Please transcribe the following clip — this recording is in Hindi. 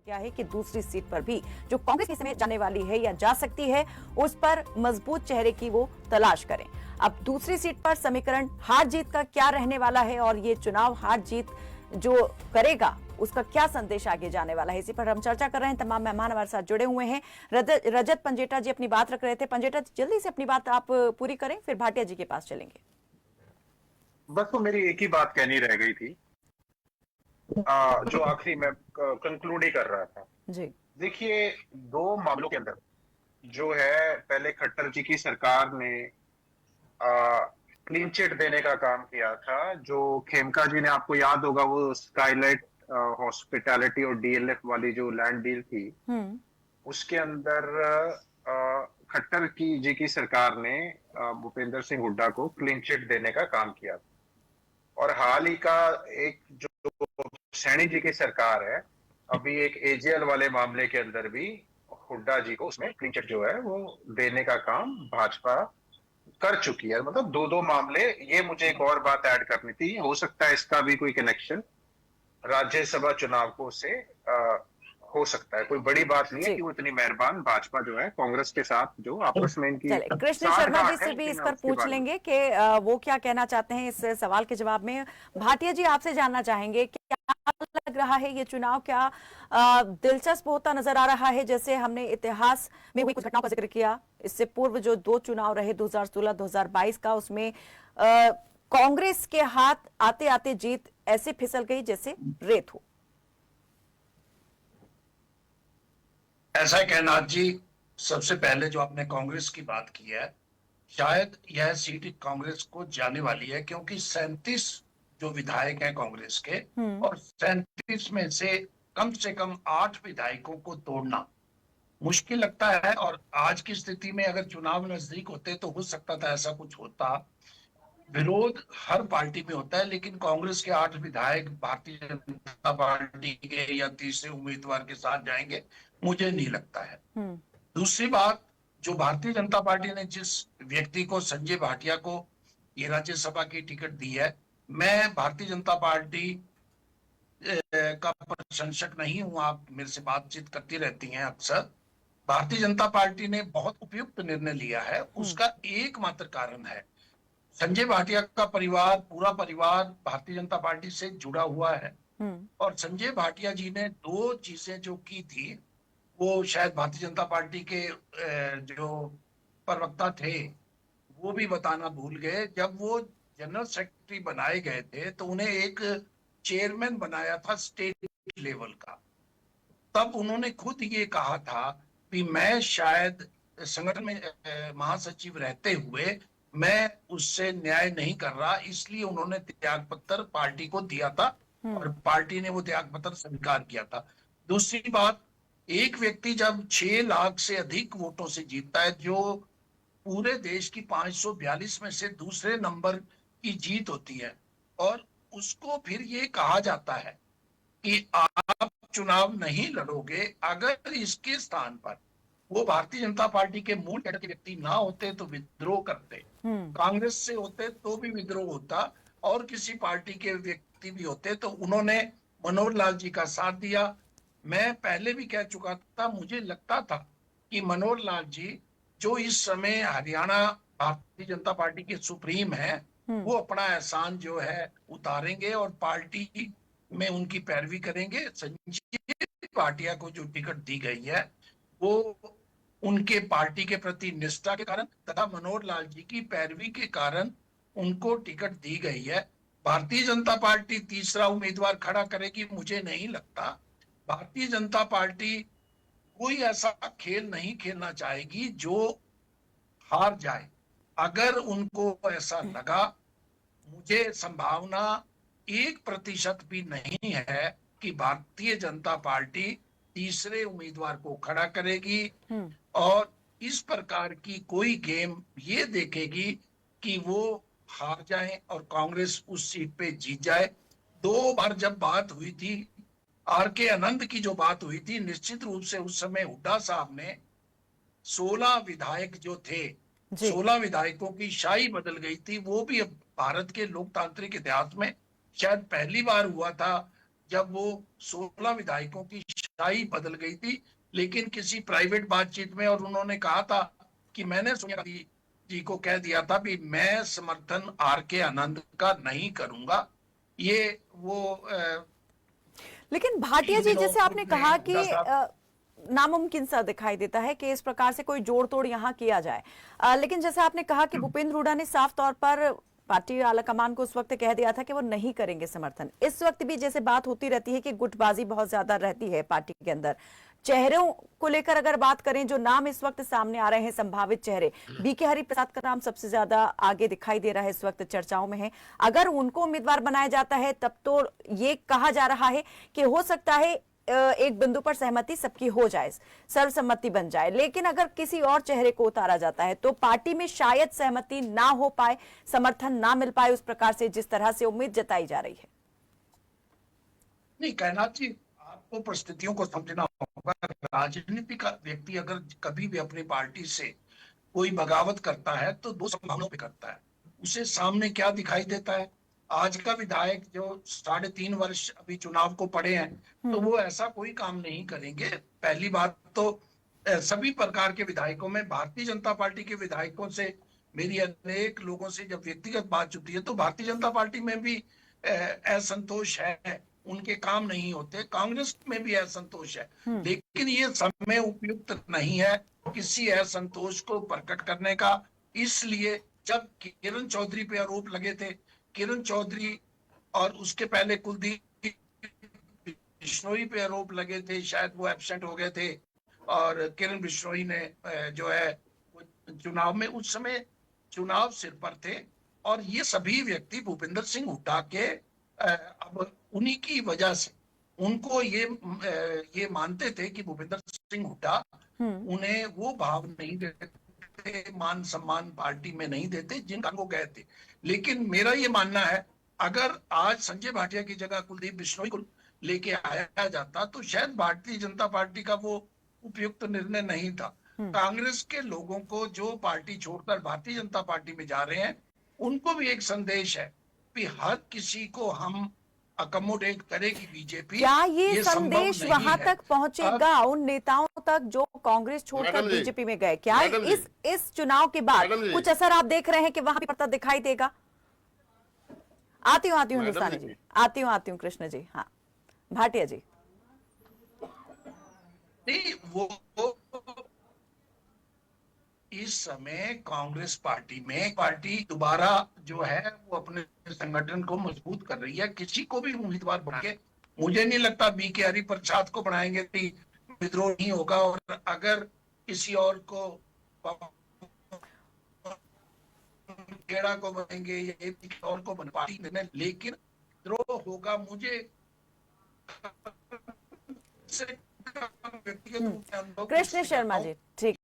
क्या है कि दूसरी सीट पर भी जो कांग्रेस इस समय जाने वाली है या जा सकती है, उस पर मजबूत चेहरे की वो तलाश करें। अब दूसरी सीट पर समीकरण हार जीत का क्या रहने वाला है और ये चुनाव हार जीत जो करेगा उसका क्या संदेश आगे जाने वाला है, इसी पर हम चर्चा कर रहे हैं। तमाम मेहमान हमारे साथ जुड़े हुए हैं। रजत पंजेटा जी अपनी बात रख रहे थे। पंजेटा जी जल्दी से अपनी बात आप पूरी करें, फिर भाटिया जी के पास चलेंगे। बस तो मेरी एक ही बात कहनी रह गई थी, जो आखिरी मैं कंक्लूड ही कर रहा था जी। देखिए, दो मामलों के अंदर जो है, पहले खट्टर जी की सरकार ने क्लीन चिट देने का काम किया था। जो खेमका जी ने, आपको याद होगा, वो स्काईलाइट हॉस्पिटैलिटी और डीएलएफ वाली जो लैंड डील थी, उसके अंदर खट्टर जी की सरकार ने भूपेंद्र सिंह हुड्डा को क्लीन चिट देने का काम किया था। और हाल ही का एक जो सैनी जी की सरकार है, अभी एक एजेएल वाले मामले के अंदर भी हुड्डा जी को उसमें क्लीन चिट जो है वो देने का काम भाजपा कर चुकी है। मतलब दो दो मामले। ये मुझे एक और बात ऐड करनी थी, हो सकता है इसका भी कोई कनेक्शन राज्यसभा चुनाव को से हो सकता है। कोई बड़ी बात नहीं है कि वो इतनी मेहरबान भाजपा जो है कांग्रेस के साथ जो आपस में इनकी चले कृष्ण शर्मा जी से भी इस पर पूछ लेंगे कि वो क्या कहना चाहते हैं इस सवाल के जवाब में। भाटिया जी आपसे जानना चाहेंगे क्या लग रहा है ये चुनाव क्या दिलचस्प होता नजर आ रहा है? जैसे हमने इतिहास में हुई कुछ घटनाओं का जिक्र किया, इससे पूर्व जो दो चुनाव रहे 2016-2022 का, उसमें कांग्रेस के हाथ आते आते जीत ऐसे फिसल गई जैसे रेत हो। ऐसा है कहनाथ जी, सबसे पहले जो आपने कांग्रेस की बात की है, शायद यह सीट कांग्रेस को जाने वाली है, क्योंकि 37 जो विधायक हैं कांग्रेस के, और 37 में से कम 8 विधायकों को तोड़ना मुश्किल लगता है। और आज की स्थिति में अगर चुनाव नजदीक होते तो हो सकता था ऐसा कुछ होता। विरोध हर पार्टी में होता है, लेकिन कांग्रेस के 8 विधायक भारतीय जनता पार्टी के या तीसरे उम्मीदवार के साथ जाएंगे, मुझे नहीं लगता है। दूसरी बात, जो भारतीय जनता पार्टी ने जिस व्यक्ति को, संजय भाटिया को, ये राज्यसभा की टिकट दी है, मैं भारतीय जनता पार्टी का प्रशंसक नहीं हूं। आप मेरे से बातचीत करती रहती हैं अक्सर। भारतीय जनता पार्टी ने बहुत उपयुक्त निर्णय लिया है। उसका एकमात्र कारण है, संजय भाटिया का परिवार, पूरा परिवार भारतीय जनता पार्टी से जुड़ा हुआ है। और संजय भाटिया जी ने दो चीजें जो की थी, वो शायद भारतीय जनता पार्टी के जो प्रवक्ता थे वो भी बताना भूल गए। जब वो जनरल सेक्रेटरी बनाए गए थे तो उन्हें एक चेयरमैन बनाया था स्टेट लेवल का। तब उन्होंने खुद ये कहा था कि मैं शायद संगठन में महासचिव रहते हुए मैं उससे न्याय नहीं कर रहा, इसलिए उन्होंने त्याग पत्र पार्टी को दिया था और पार्टी ने वो त्याग पत्र स्वीकार किया था। दूसरी बात, एक व्यक्ति जब 6 लाख से अधिक वोटों से जीतता है, जो पूरे देश की 542 में से दूसरे नंबर की जीत होती है, और उसको फिर ये कहा जाता है कि आप चुनाव नहीं लड़ोगे, अगर इसके स्थान पर वो भारतीय जनता पार्टी के मूल कैडर के व्यक्ति ना होते तो विद्रोह करते, कांग्रेस से होते तो भी विद्रोह होता, और किसी पार्टी के व्यक्ति भी होते तो उन्होंने मनोहर लाल जी का साथ दिया। मैं पहले भी कह चुका था, मुझे लगता था कि मनोहर लाल जी, जो इस समय हरियाणा भारतीय जनता पार्टी के सुप्रीम है, वो अपना एहसान जो है उतारेंगे और पार्टी में उनकी पैरवी करेंगे। संजय भाटिया को जो टिकट दी गई है वो उनके पार्टी के प्रति निष्ठा के कारण तथा मनोहर लाल जी की पैरवी के कारण उनको टिकट दी गई है। भारतीय जनता पार्टी तीसरा उम्मीदवार खड़ा करेगी, मुझे नहीं लगता। भारतीय जनता पार्टी कोई ऐसा खेल नहीं खेलना चाहेगी जो हार जाए। अगर उनको ऐसा लगा, मुझे संभावना 1% भी नहीं है कि भारतीय जनता पार्टी तीसरे उम्मीदवार को खड़ा करेगी और इस प्रकार की कोई गेम ये देखेगी कि वो हार जाए और कांग्रेस उस सीट पे जीत जाए। 2 बार जब बात हुई थी, आर.के. आनंद की जो बात हुई थी, निश्चित रूप से उस समय हुड्डा साहब ने 16 विधायक जो थे, 16 विधायकों की शाही बदल गई थी। वो भी अब भारत के लोकतांत्रिक इतिहास में शायद पहली बार हुआ था जब वो 16 विधायकों की सच्चाई बदल गई थी, लेकिन किसी प्राइवेट बातचीत में, और उन्होंने कहा था कि मैंने सोनिया गांधी जी को कह दिया था कि मैं समर्थन आर के आनंद का नहीं करूंगा। ये वो लेकिन भाटिया 3 जी, दिनों जैसे आपने पूर्व में कहा कि हुड्डा साहब, नामुमकिन सा दिखाई देता है कि इस प्रकार से कोई जोड़ तोड़ यहाँ किया जाए, लेकिन जैसे आपने कहा कि भूपेंद्र हुड्डा ने साफ तौर पर पार्टी आलाकमान को उस वक्त कह दिया था कि वो नहीं करेंगे समर्थन। इस वक्त भी जैसे बात होती रहती है कि गुटबाजी बहुत ज्यादा रहती है पार्टी के अंदर। चेहरों को लेकर अगर बात करें, जो नाम इस वक्त सामने आ रहे हैं संभावित चेहरे, बीके हरिप्रसाद का नाम सबसे ज्यादा आगे दिखाई दे रहा है, इस वक्त चर्चाओं में है। अगर उनको उम्मीदवार बनाया जाता है तब तो ये कहा जा रहा है कि हो सकता है एक बिंदु पर सहमति सबकी हो जाए, सर्वसम्मति बन जाए। लेकिन अगर किसी और चेहरे को उतारा जाता है तो पार्टी में शायद सहमति ना हो पाए, समर्थन ना मिल पाए उस प्रकार से जिस तरह से उम्मीद जताई जा रही है। नहीं कैनाथ जी, आपको परिस्थितियों को समझना होगा। राजनीतिक व्यक्ति अगर कभी भी अपनी पार्टी से कोई बगावत करता है तो 2 संभावनाओं पे करता है। उसे सामने क्या दिखाई देता है। आज का विधायक जो 3.5 वर्ष अभी चुनाव को पड़े हैं, तो वो ऐसा कोई काम नहीं करेंगे। पहली बात तो सभी प्रकार के विधायकों में, भारतीय जनता पार्टी के विधायकों से मेरी अनेक लोगों से जब व्यक्तिगत बात होती है तो भारतीय जनता पार्टी में भी असंतोष है, उनके काम नहीं होते। कांग्रेस में भी असंतोष है, लेकिन ये समय उपयुक्त नहीं है किसी असंतोष को प्रकट करने का। इसलिए जब किरण चौधरी पे आरोप लगे थे, किरण चौधरी और उसके पहले कुलदीप बिश्नोई पे आरोप लगे थे, शायद वो एब्सेंट हो गए थे, और किरण बिश्नोई ने जो है चुनाव में, उस समय चुनाव सिर पर थे, और ये सभी व्यक्ति भूपेंद्र सिंह हुड्डा के अब उन्हीं की वजह से उनको ये मानते थे कि भूपेंद्र सिंह हुड्डा उन्हें वो भाव नहीं देते, मान सम्मान पार्टी में नहीं देते जिनका वो गए थे। लेकिन मेरा ये मानना है, अगर आज संजय भाटिया की जगह कुलदीप बिश्नोई को लेके आया जाता तो शायद भारतीय जनता पार्टी का वो उपयुक्त निर्णय नहीं था। कांग्रेस के लोगों को जो पार्टी छोड़कर भारतीय जनता पार्टी में जा रहे हैं, उनको भी एक संदेश है कि हर किसी को हम अकोमोडेट करेगी बीजेपी। क्या ये संभव संदेश नहीं वहां है। तक पहुंचेगा उन नेताओं तक जो कांग्रेस छोड़कर मैडम जी, बीजेपी में गए? क्या मैडम जी, इस चुनाव के बाद मैडम जी, कुछ असर आप देख रहे हैं कि वहां भी पड़ता दिखाई देगा? आती हूँ मैडम हिंदुस्तानी जी। जी, आती हूँ कृष्ण जी। हाँ, भाटिया जी। नहीं, वो इस समय कांग्रेस पार्टी में, पार्टी दोबारा जो है वो अपने संगठन को मजबूत कर रही है। किसी को भी उम्मीदवार बना के, मुझे नहीं लगता बीके हरिप्रसाद को बनाएंगे तो विद्रोह नहीं होगा, और अगर किसी और को खेड़ा को बनेंगे या किसी और को बना पार्टी में, लेकिन विद्रोह होगा। मुझे व्यक्तिगत रूप से अनुभव कृष्ण शर्मा जी, ठीक।